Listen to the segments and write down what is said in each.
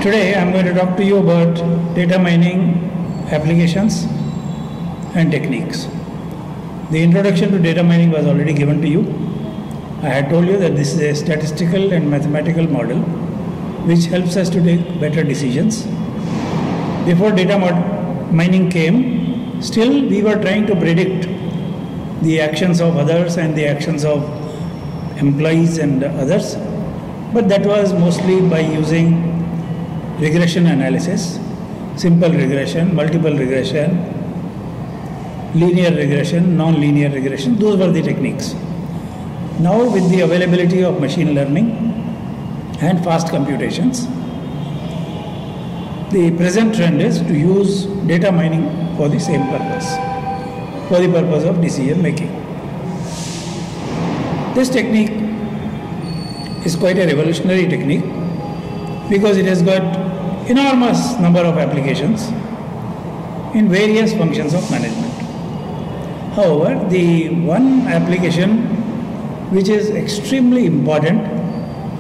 Today I am going to talk to you about data mining applications and techniques. The introduction to data mining was already given to you. I had told you that this is a statistical and mathematical model which helps us to take better decisions. Before data mining came, still we were trying to predict the actions of others and the actions of employees and others, but that was mostly by using regression analysis, simple regression, multiple regression, linear regression, non-linear regression. Those were the techniques. Now with the availability of machine learning and fast computations, the present trend is to use data mining for the same purpose, for the purpose of decision making. This technique is quite a revolutionary technique because it has got enormous number of applications in various functions of management. However, the one application which is extremely important,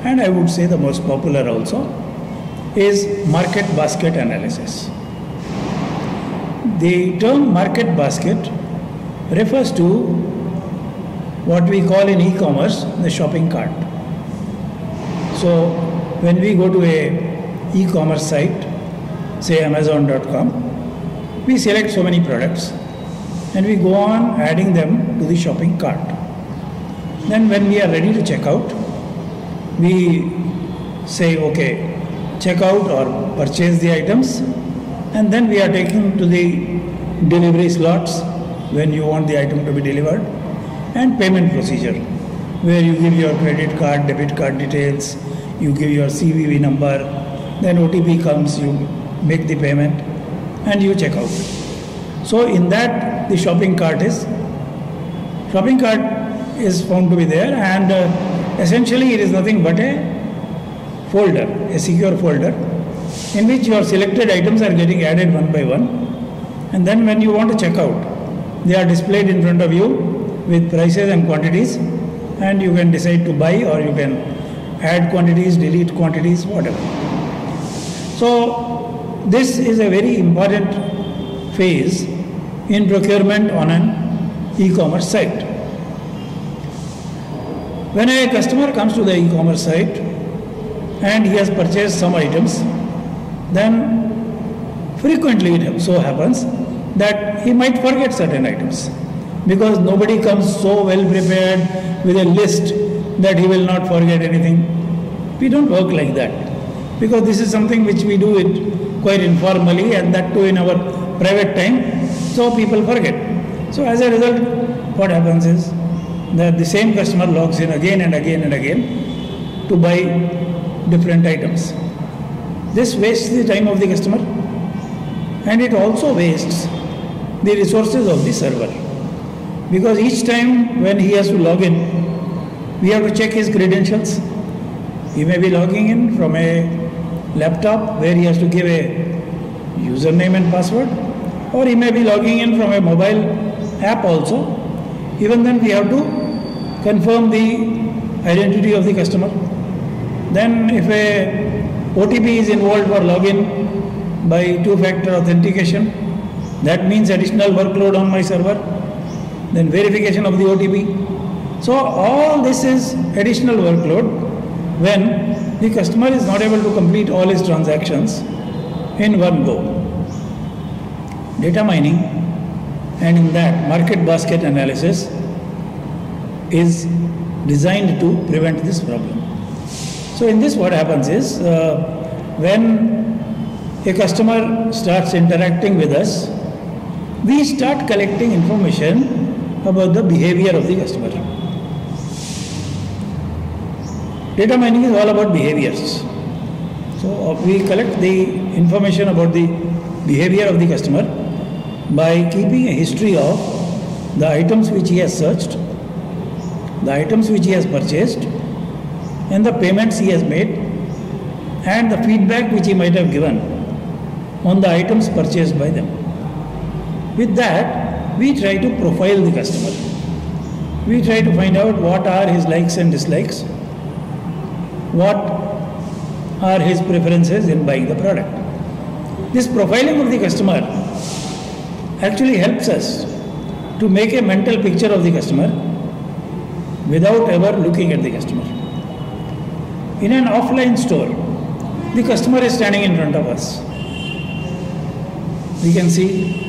and I would say the most popular also, is market basket analysis. The term market basket refers to what we call in e-commerce the shopping cart. So when we go to a e-commerce site, say Amazon.com, we select so many products and we go on adding them to the shopping cart. Then when we are ready to check out, we say okay, check out or purchase the items, and then we are taking to the delivery slots when you want the item to be delivered, and payment procedure where you give your credit card, debit card details, you give your CVV number, then OTP comes, you make the payment and you check out. So in that the shopping cart is found to be there, and essentially it is nothing but a folder, a secure folder in which your selected items are getting added one by one, and then when you want to check out, they are displayed in front of you with prices and quantities, and you can decide to buy or you can add quantities, delete quantities, whatever. So this is a very important phase in procurement on an e-commerce site. When a customer comes to the e-commerce site and he has purchased some items, then frequently it so happens that he might forget certain items because nobody comes so well prepared with a list that he will not forget anything. We don't work like that because this is something which we do it quite informally, and that too in our private time, so people forget. So as a result, what happens is that the same customer logs in again and again and again to buy different items. This wastes the time of the customer, and it also wastes the resources of the server, because each time when he has to log in, we have to check his credentials. He may be logging in from a laptop where he has to give a username and password, or he may be logging in from a mobile app also. Even then we have to confirm the identity of the customer. Then if a OTP is involved for login by two-factor authentication, that means additional workload on my server. Then verification of the OTP. So all this is additional workload when the customer is not able to complete all his transactions in one go. Data mining, and in that market basket analysis, is designed to prevent this problem. So in this what happens is, when a customer starts interacting with us, we start collecting information about the behavior of the customer. Data mining is all about behaviors. So we collect the information about the behavior of the customer by keeping a history of the items which he has searched, the items which he has purchased, and the payments he has made, and the feedback which he might have given on the items purchased by them. With that, we try to profile the customer. We try to find out what are his likes and dislikes, what are his preferences in buying the product. This profiling of the customer actually helps us to make a mental picture of the customer without ever looking at the customer. In an offline store, the customer is standing in front of us. We can see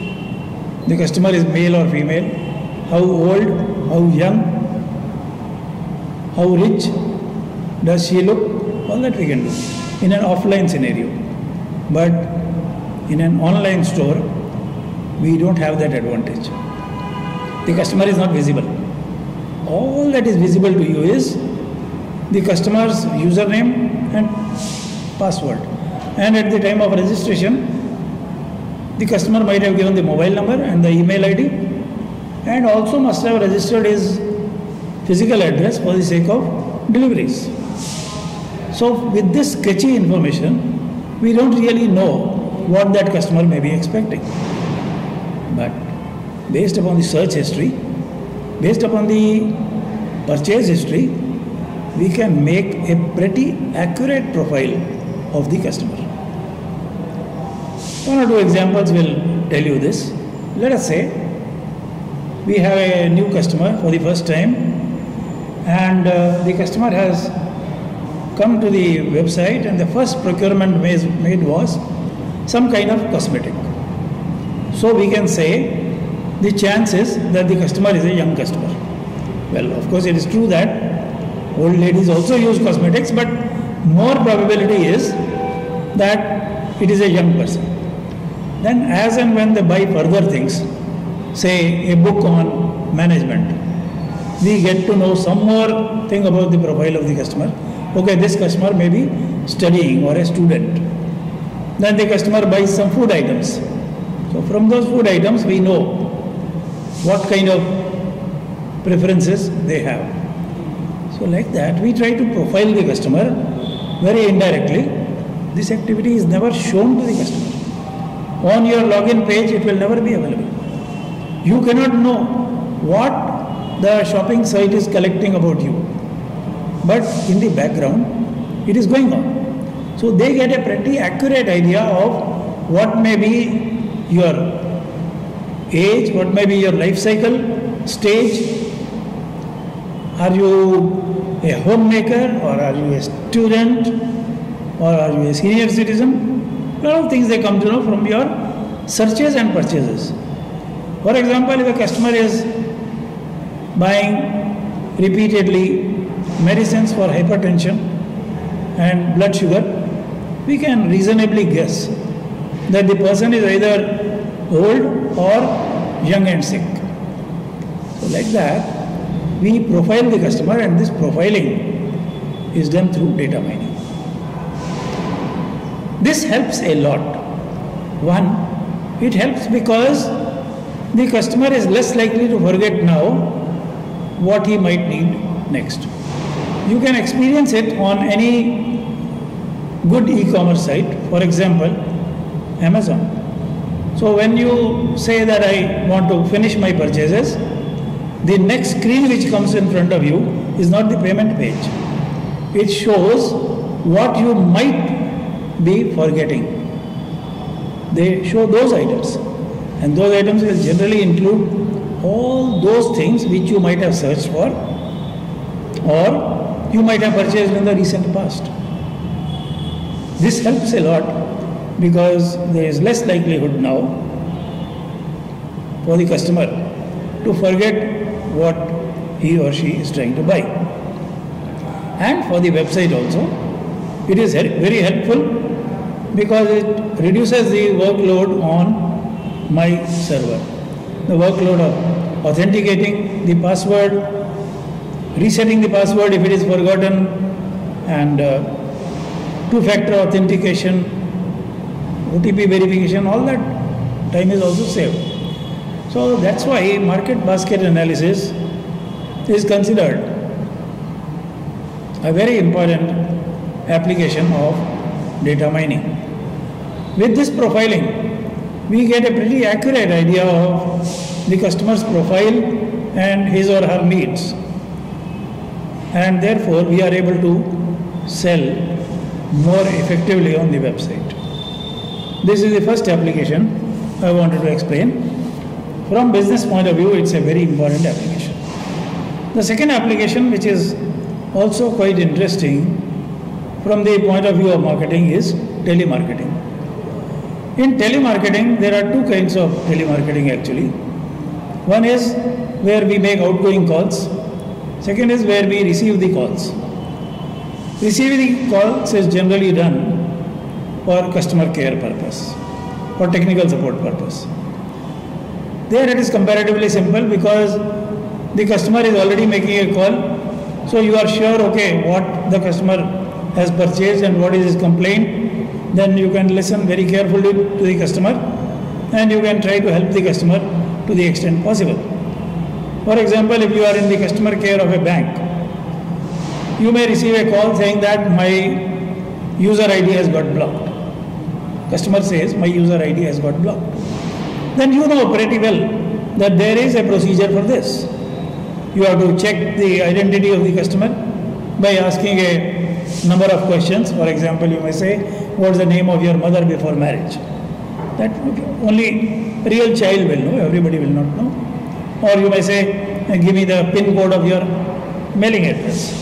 the customer is male or female, how old, how young, how rich does she look, all that we can do in an offline scenario. But in an online store, we don't have that advantage. The customer is not visible. All that is visible to you is the customer's username and password. And at the time of registration, the customer might have given the mobile number and the email ID, and also must have registered his physical address for the sake of deliveries. So with this sketchy information, we don't really know what that customer may be expecting. But based upon the search history, based upon the purchase history, we can make a pretty accurate profile of the customer. One or two examples will tell you this. Let us say we have a new customer for the first time, and the customer has come to the website, and the first procurement made was some kind of cosmetic. So we can say the chances that the customer is a young customer. Well, of course, it is true that old ladies also use cosmetics, but more probability is that it is a young person. Then as and when they buy further things, say a book on management, we get to know some more thing about the profile of the customer. Okay, this customer may be studying or a student. Then the customer buys some food items. So from those food items, we know what kind of preferences they have. So like that, we try to profile the customer very indirectly. This activity is never shown to the customer. On your login page, it will never be available. You cannot know what the shopping site is collecting about you. But in the background, it is going on. So they get a pretty accurate idea of what may be your age, what may be your life cycle, stage. Are you a homemaker, or are you a student, or are you a senior citizen? A lot of things they come to know from your searches and purchases. For example, if a customer is buying repeatedly medicines for hypertension and blood sugar, we can reasonably guess that the person is either old or young and sick. So like that, we profile the customer, and this profiling is done through data mining. This helps a lot. One, it helps because the customer is less likely to forget now what he might need next. You can experience it on any good e-commerce site, for example, Amazon. So when you say that I want to finish my purchases, the next screen which comes in front of you is not the payment page. It shows what you might be forgetting. They show those items, and those items will generally include all those things which you might have searched for or you might have purchased in the recent past. This helps a lot because there is less likelihood now for the customer to forget what he or she is trying to buy. And for the website also, it is very helpful because it reduces the workload on my server. The workload of authenticating the password, resetting the password if it is forgotten, and two-factor authentication, OTP verification, all that time is also saved. So that's why market basket analysis is considered a very important application of data mining. With this profiling, we get a pretty accurate idea of the customer's profile and his or her needs. And therefore, we are able to sell more effectively on the website. This is the first application I wanted to explain. From business point of view, it's a very important application. The second application, which is also quite interesting from the point of view of marketing, is telemarketing. In telemarketing, there are two kinds of telemarketing actually. One is where we make outgoing calls. Second is where we receive the calls. Receiving the calls is generally done for customer care purpose, for technical support purpose. There it is comparatively simple because the customer is already making a call, so you are sure, okay, what the customer has purchased and what is his complaint. Then you can listen very carefully to the customer and you can try to help the customer to the extent possible. For example, if you are in the customer care of a bank, you may receive a call saying that my user ID has got blocked. Customer says my user ID has got blocked. Then you know pretty well that there is a procedure for this. You have to check the identity of the customer by asking a number of questions. For example, you may say, what's the name of your mother before marriage? That only a real child will know, everybody will not know. Or you may say, give me the PIN code of your mailing address.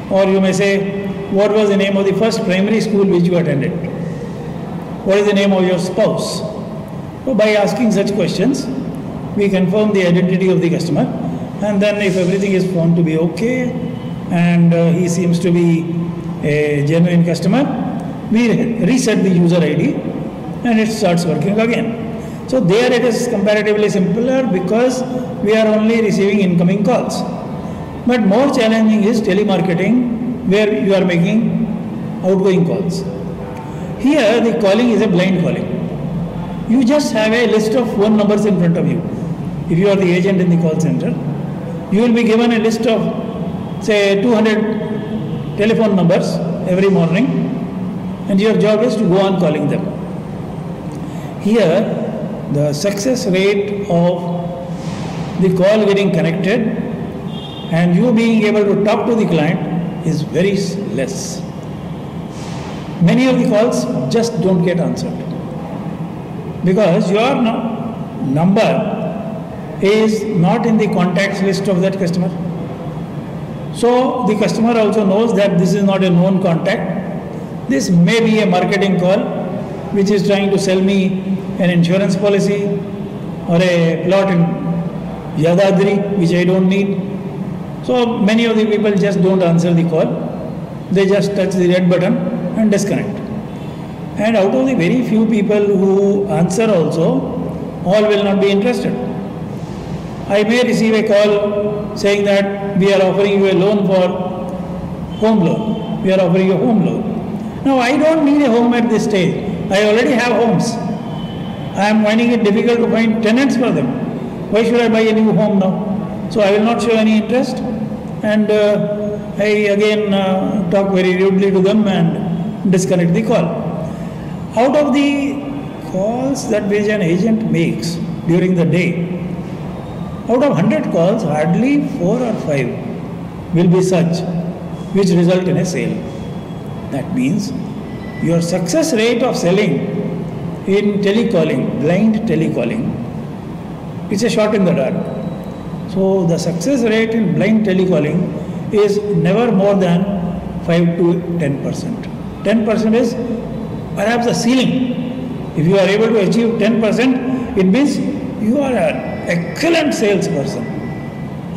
Or you may say, what was the name of the first primary school which you attended? What is the name of your spouse? So by asking such questions, we confirm the identity of the customer, and then if everything is found to be okay and he seems to be a genuine customer, we reset the user ID and it starts working again. So there it is comparatively simpler because we are only receiving incoming calls. But more challenging is telemarketing, where you are making outgoing calls. Here the calling is a blind calling. You just have a list of phone numbers in front of you. If you are the agent in the call center, you will be given a list of say 200 telephone numbers every morning, and your job is to go on calling them. Here the success rate of the call getting connected and you being able to talk to the client is very less. Many of the calls just don't get answered because your number is not in the contacts list of that customer. So the customer also knows that this is not a known contact. This may be a marketing call which is trying to sell me an insurance policy or a plot in Yadadri which I don't need. So many of the people just don't answer the call. They just touch the red button and disconnect. And out of the very few people who answer also, all will not be interested. I may receive a call saying that we are offering you a loan for home loan. We are offering you a home loan. Now I don't need a home at this stage. I already have homes. I am finding it difficult to find tenants for them. Why should I buy a new home now? So I will not show any interest, and I again talk very rudely to them and disconnect the call. Out of the calls that which an agent makes during the day, out of 100 calls, hardly 4 or 5 will be such which result in a sale. That means your success rate of selling in telecalling, blind telecalling, it's a shot in the dark. So the success rate in blind telecalling is never more than 5 to 10%. 10% is perhaps the ceiling. If you are able to achieve 10%, it means you are an excellent salesperson.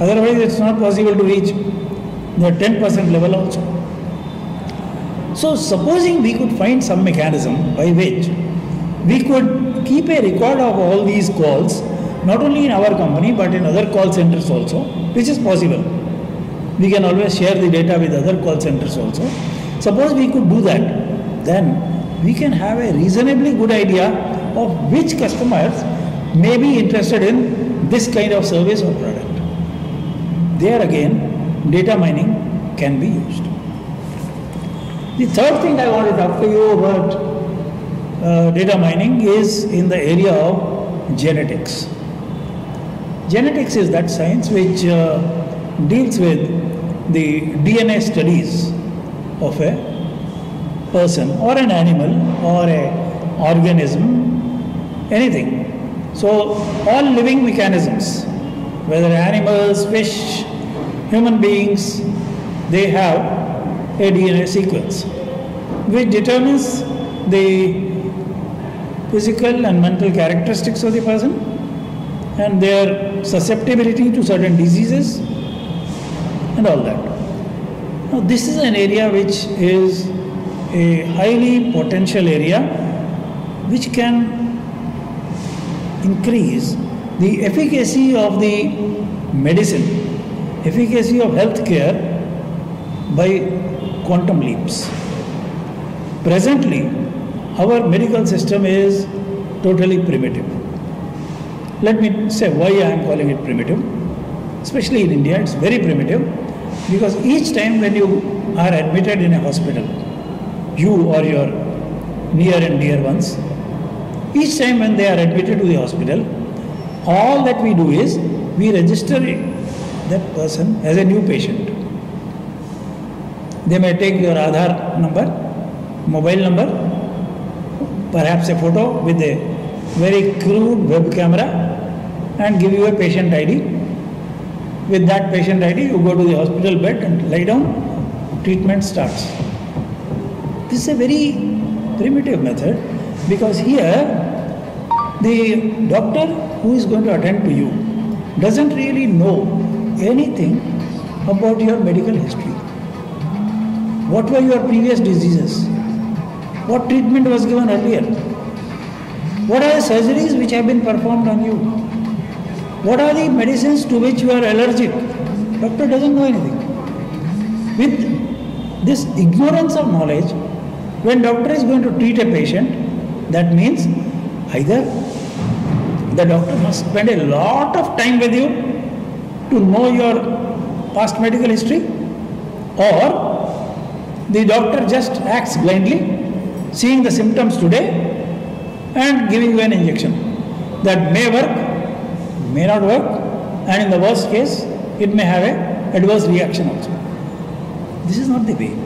Otherwise, it's not possible to reach the 10% level also. So supposing we could find some mechanism by which we could keep a record of all these calls, not only in our company but in other call centers also, which is possible. We can always share the data with other call centers also. Suppose we could do that, then we can have a reasonably good idea of which customers may be interested in this kind of service or product. There again, data mining can be used. The third thing I want to talk to you about data mining is in the area of genetics. Genetics is that science which deals with the DNA studies of a person or an animal or a organism, anything. So all living mechanisms, whether animals, fish, human beings, they have a DNA sequence which determines the physical and mental characteristics of the person and their susceptibility to certain diseases and all that. Now, this is an area which is a highly potential area which can increase the efficacy of the medicine, efficacy of healthcare by quantum leaps. Presently, our medical system is totally primitive. Let me say why I am calling it primitive. Especially in India, it's very primitive because each time when you are admitted in a hospital, you or your near and dear ones, each time when they are admitted to the hospital, all that we do is we register that person as a new patient. They may take your Aadhaar number, mobile number, perhaps a photo with a very crude web camera and give you a patient ID. With that patient ID, you go to the hospital bed and lie down, treatment starts. This is a very primitive method because here the doctor who is going to attend to you doesn't really know anything about your medical history. What were your previous diseases? What treatment was given earlier? What are the surgeries which have been performed on you? What are the medicines to which you are allergic? Doctor doesn't know anything. With this ignorance of knowledge, when doctor is going to treat a patient, that means either the doctor must spend a lot of time with you to know your past medical history, or the doctor just acts blindly, seeing the symptoms today and giving you an injection that may work, may not work, and in the worst case, it may have an adverse reaction also. This is not the way.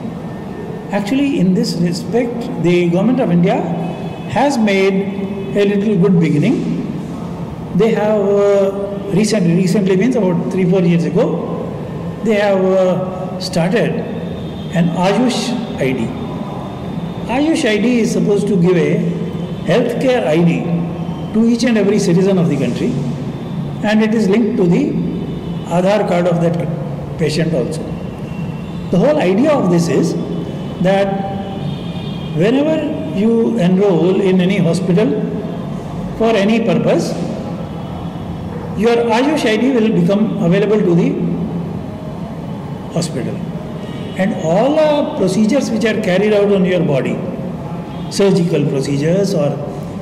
Actually, in this respect, the government of India has made a little good beginning. They have recently means about 3-4 years ago, they have started an Ayush ID. Ayush ID is supposed to give a healthcare ID to each and every citizen of the country, and it is linked to the Aadhaar card of that patient also. The whole idea of this is that whenever you enroll in any hospital for any purpose, your Ayush ID will become available to the hospital. And all the procedures which are carried out on your body, surgical procedures or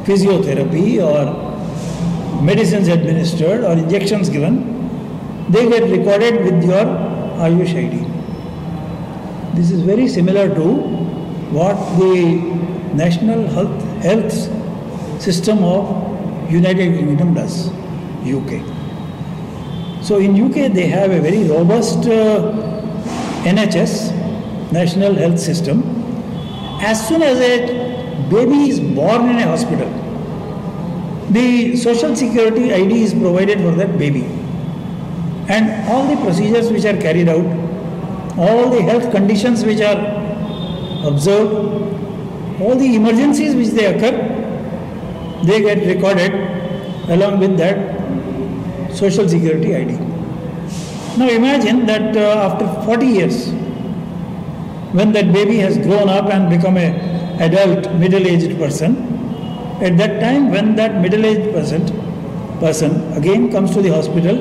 physiotherapy or medicines administered or injections given, they get recorded with your Ayush ID. This is very similar to what the National Health System of United Kingdom does, UK. So in UK they have a very robust NHS, National Health System. As soon as a baby is born in a hospital, the Social Security ID is provided for that baby. And all the procedures which are carried out, all the health conditions which are observed, all the emergencies which they occur, they get recorded along with that Social Security ID. Now imagine that after 40 years, when that baby has grown up and become an adult, middle-aged person, at that time when that middle-aged person again comes to the hospital,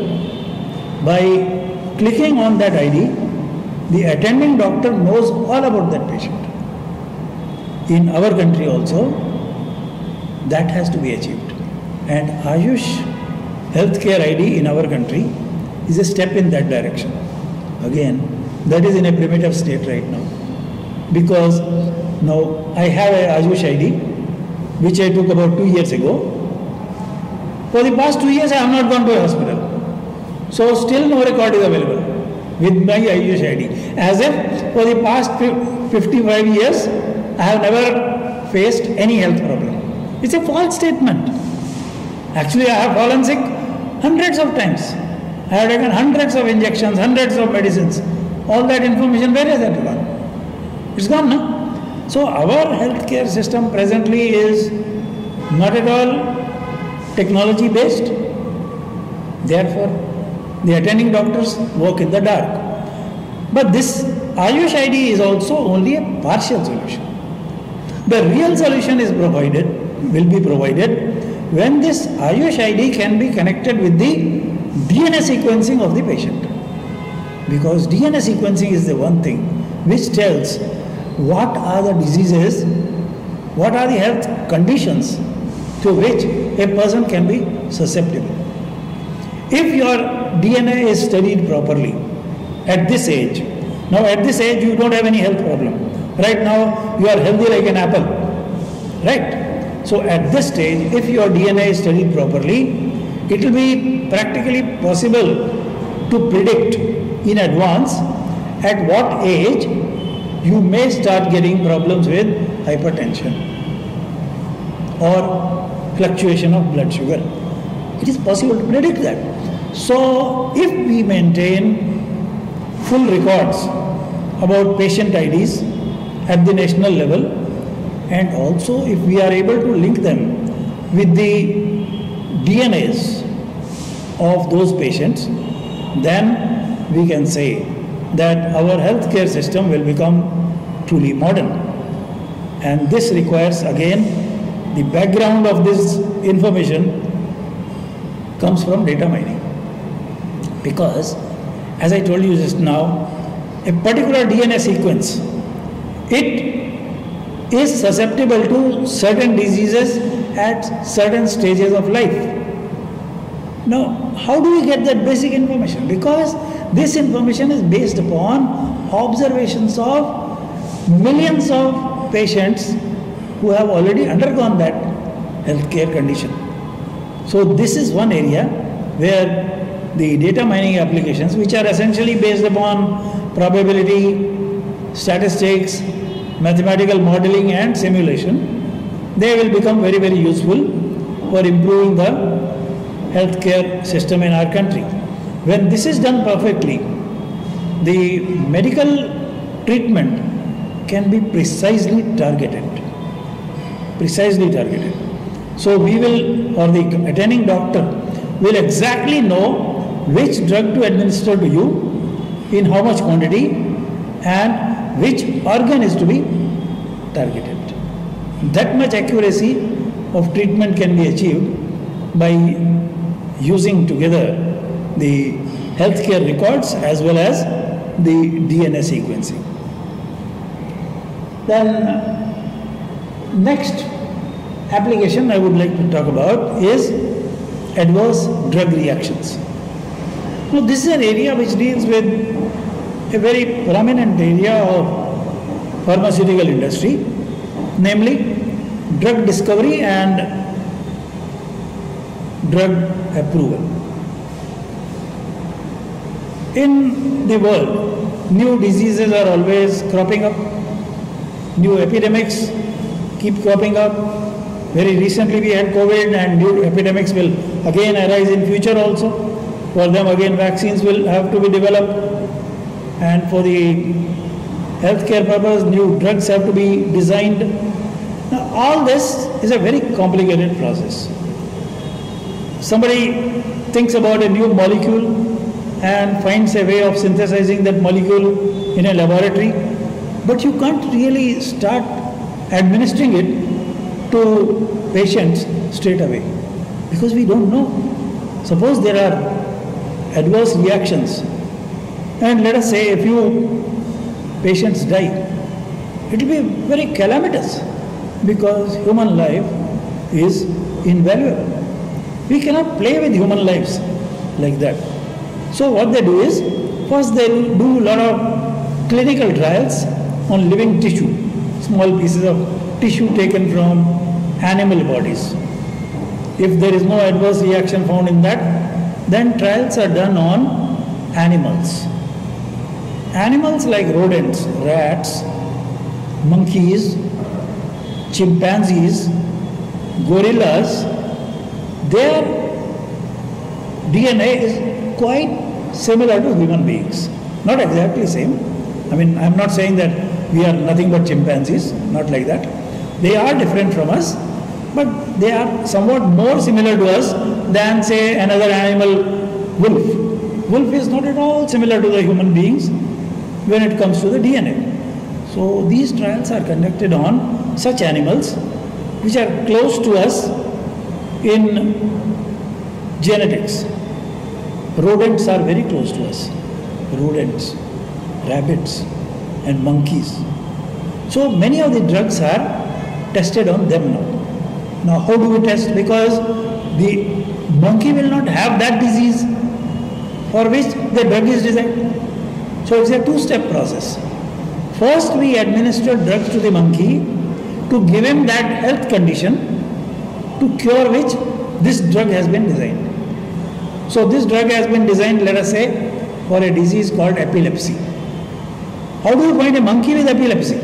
by clicking on that ID, the attending doctor knows all about that patient. In our country also, that has to be achieved. And Ayush healthcare ID in our country is a step in that direction. Again, that is in a primitive state right now. Because now I have a Ayush ID, which I took about 2 years ago. For the past 2 years, I have not gone to a hospital. So still no record is available with my Ayush ID. As if for the past 55 years, I have never faced any health problem. It's a false statement. Actually, I have fallen sick hundreds of times. I have taken hundreds of injections, hundreds of medicines. All that information, where is that gone? It's gone, no? So our healthcare system presently is not at all technology based. Therefore, the attending doctors work in the dark. But this Ayush ID is also only a partial solution. The real solution is will be provided when this Ayush ID can be connected with the DNA sequencing of the patient. Because DNA sequencing is the one thing which tells what are the diseases, what are the health conditions to which a person can be susceptible. If your DNA is studied properly at this age, now at this age you don't have any health problem. Right now you are healthy like an apple, right? So at this stage, if your DNA is studied properly, it will be practically possible to predict in advance at what age you may start getting problems with hypertension or fluctuation of blood sugar. It is possible to predict that. So if we maintain full records about patient IDs at the national level, and also if we are able to link them with the DNAs of those patients, then we can say that our healthcare system will become truly modern. And this requires, again, the background of this information comes from data mining. Because, as I told you just now, a particular DNA sequence, it is susceptible to certain diseases at certain stages of life. Now, how do we get that basic information? Because this information is based upon observations of millions of patients who have already undergone that healthcare condition. So this is one area where the data mining applications, which are essentially based upon probability, statistics, mathematical modeling and simulation, they will become very, very useful for improving the healthcare system in our country. When this is done perfectly, the medical treatment can be precisely targeted. So we will, or the attending doctor will exactly know which drug to administer to you, in how much quantity, and which organ is to be targeted. That much accuracy of treatment can be achieved by using together the healthcare records as well as the DNA sequencing. Then next application I would like to talk about is adverse drug reactions. Now this is an area which deals with a very prominent area of pharmaceutical industry, namely drug discovery and drug approval. In the world, new diseases are always cropping up, new epidemics keep cropping up. Very recently we had COVID, and new epidemics will again arise in future also. For them again vaccines will have to be developed, and for the healthcare purpose new drugs have to be designed. Now all this is a very complicated process. Somebody thinks about a new molecule and finds a way of synthesizing that molecule in a laboratory, but you can't really start administering it to patients straight away because we don't know. Suppose there are adverse reactions, and let us say a few patients die, it will be very calamitous because human life is invaluable. We cannot play with human lives like that. So what they do is, first they do a lot of clinical trials on living tissue, small pieces of tissue taken from animal bodies. If there is no adverse reaction found in that, then trials are done on animals. Animals like rodents, rats, monkeys, chimpanzees, gorillas, their DNA is quite similar to human beings. Not exactly same. I mean, I'm not saying that we are nothing but chimpanzees, not like that. They are different from us, but they are somewhat more similar to us than, say, another animal, wolf. Wolf is not at all similar to the human beings when it comes to the DNA. So these trials are conducted on such animals which are close to us in genetics. Rodents are very close to us. Rodents, rabbits, and monkeys. So many of the drugs are tested on them now. Now how do we test? Because the monkey will not have that disease for which the drug is designed. So it's a two-step process. First we administer drugs to the monkey to give him that health condition to cure which this drug has been designed. So this drug has been designed, let us say, for a disease called epilepsy. How do you find a monkey with epilepsy?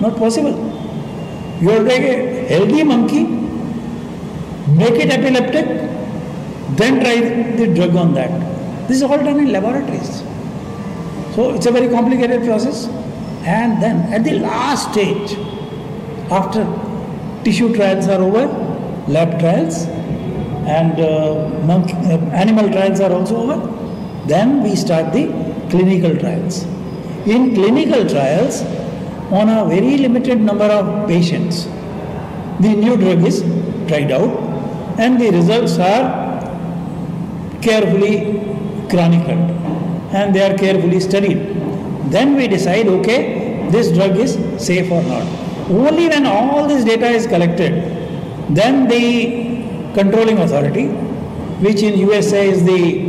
Not possible. You will take a healthy monkey, make it epileptic, then try the drug on that. This is all done in laboratories. So it's a very complicated process. And then at the last stage, after tissue trials are over, lab trials, and animal trials are also over, then we start the clinical trials. In clinical trials, on a very limited number of patients, the new drug is tried out and the results are carefully chronicled and they are carefully studied. Then we decide, okay, this drug is safe or not. Only when all this data is collected, then the controlling authority, which in USA is the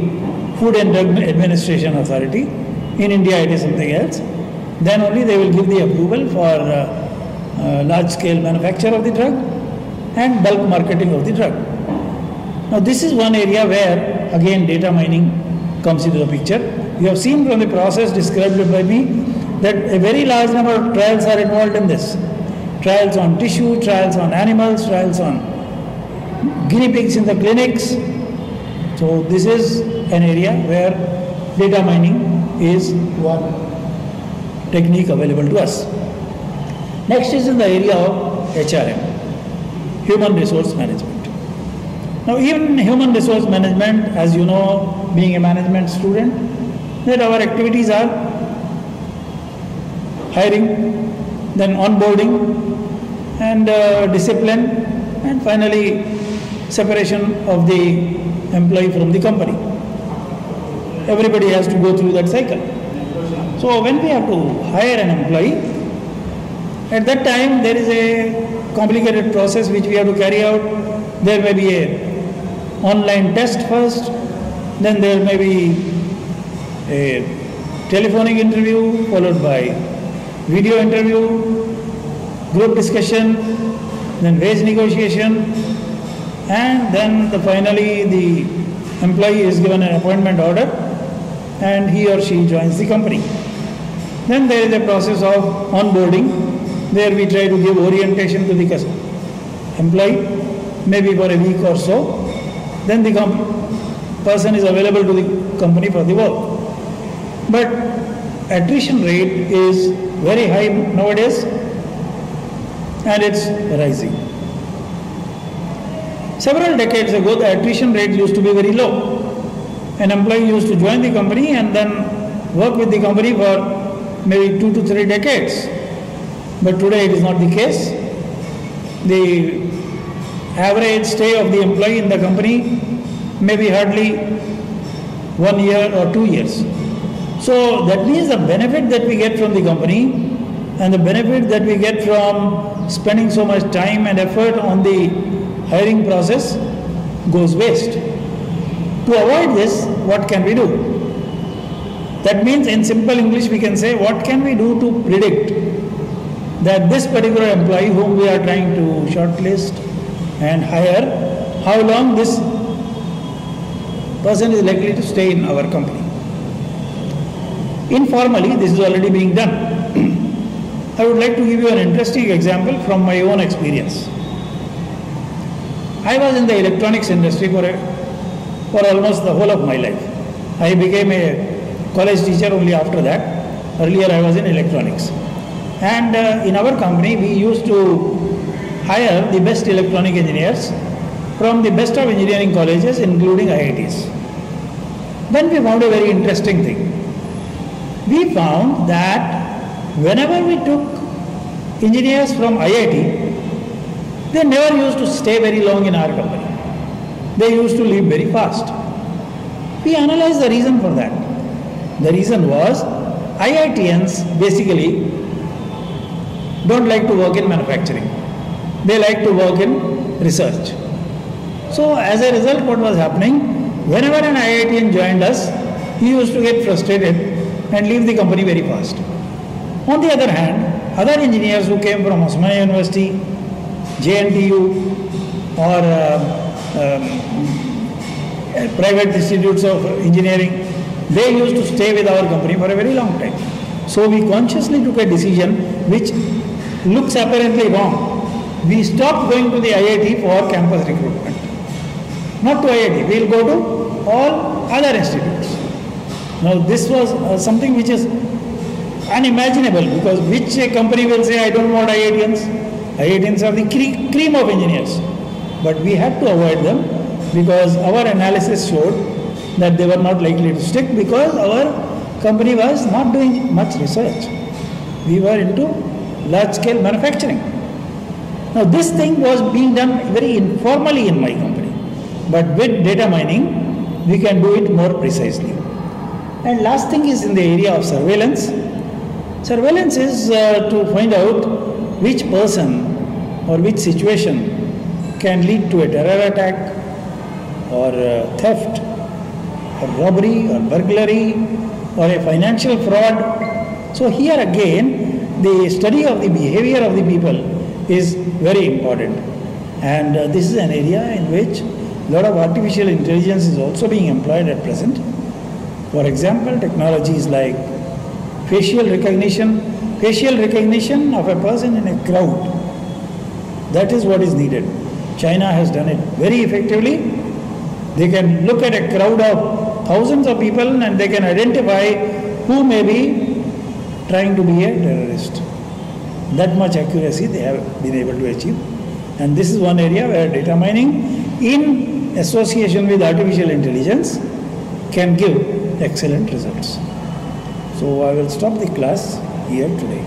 Food and Drug Administration Authority, in India it is something else, then only they will give the approval for large-scale manufacture of the drug and bulk marketing of the drug. Now this is one area where again data mining comes into the picture. You have seen from the process described by me that a very large number of trials are involved in this. Trials on tissue, trials on animals, trials on guinea pigs in the clinics. So this is an area where data mining is one technique available to us. Next is in the area of HRM, Human Resource Management. Now even in human resource management, as you know, being a management student, that our activities are hiring, then onboarding, and discipline, and finally separation of the employee from the company. Everybody has to go through that cycle. So when we have to hire an employee, at that time there is a complicated process which we have to carry out. There may be a online test first, then there may be a telephonic interview followed by video interview, group discussion, then wage negotiation, and then finally the employee is given an appointment order and he or she joins the company. Then there is a process of onboarding where we try to give orientation to the employee, maybe for a week or so. Then the person is available to the company for the work. But attrition rate is very high nowadays and it's rising. Several decades ago, the attrition rate used to be very low. An employee used to join the company and then work with the company for maybe 2 to 3 decades. But today it is not the case. The average stay of the employee in the company may be hardly 1 year or 2 years. So that means the benefit that we get from the company and the benefit that we get from spending so much time and effort on the hiring process goes waste. To avoid this, what can we do? That means in simple English we can say, what can we do to predict that this particular employee whom we are trying to shortlist and hire, how long this person is likely to stay in our company. Informally, this is already being done. I would like to give you an interesting example from my own experience. I was in the electronics industry for almost the whole of my life. I became a college teacher only after that. Earlier I was in electronics. And in our company we used to hire the best electronic engineers from the best of engineering colleges, including IITs. Then we found a very interesting thing. We found that whenever we took engineers from IIT, they never used to stay very long in our company. They used to leave very fast. We analyzed the reason for that. The reason was IITians basically don't like to work in manufacturing. They like to work in research. So as a result, what was happening, whenever an IITian joined us, he used to get frustrated and leave the company very fast. On the other hand, other engineers who came from Osmania University, JNTU or private institutes of engineering, they used to stay with our company for a very long time. So we consciously took a decision which looks apparently wrong. We stopped going to the IIT for campus recruitment. Not to IIT, we will go to all other institutes. Now this was something which is unimaginable, because which company will say I don't want IITians? IITians are the cream of engineers. But we had to avoid them because our analysis showed that they were not likely to stick, because our company was not doing much research. We were into large scale manufacturing. Now this thing was being done very informally in my company, but with data mining we can do it more precisely. And last thing is in the area of surveillance. Surveillance is to find out which person or which situation can lead to a terror attack or theft or robbery or burglary or a financial fraud. So here again, the study of the behavior of the people is very important. And this is an area in which a lot of artificial intelligence is also being employed at present. For example, technologies like facial recognition of a person in a crowd. That is what is needed. China has done it very effectively. They can look at a crowd of thousands of people and they can identify who may be trying to be a terrorist. That much accuracy they have been able to achieve. And this is one area where data mining in association with artificial intelligence can give excellent results. So I will stop the class here today.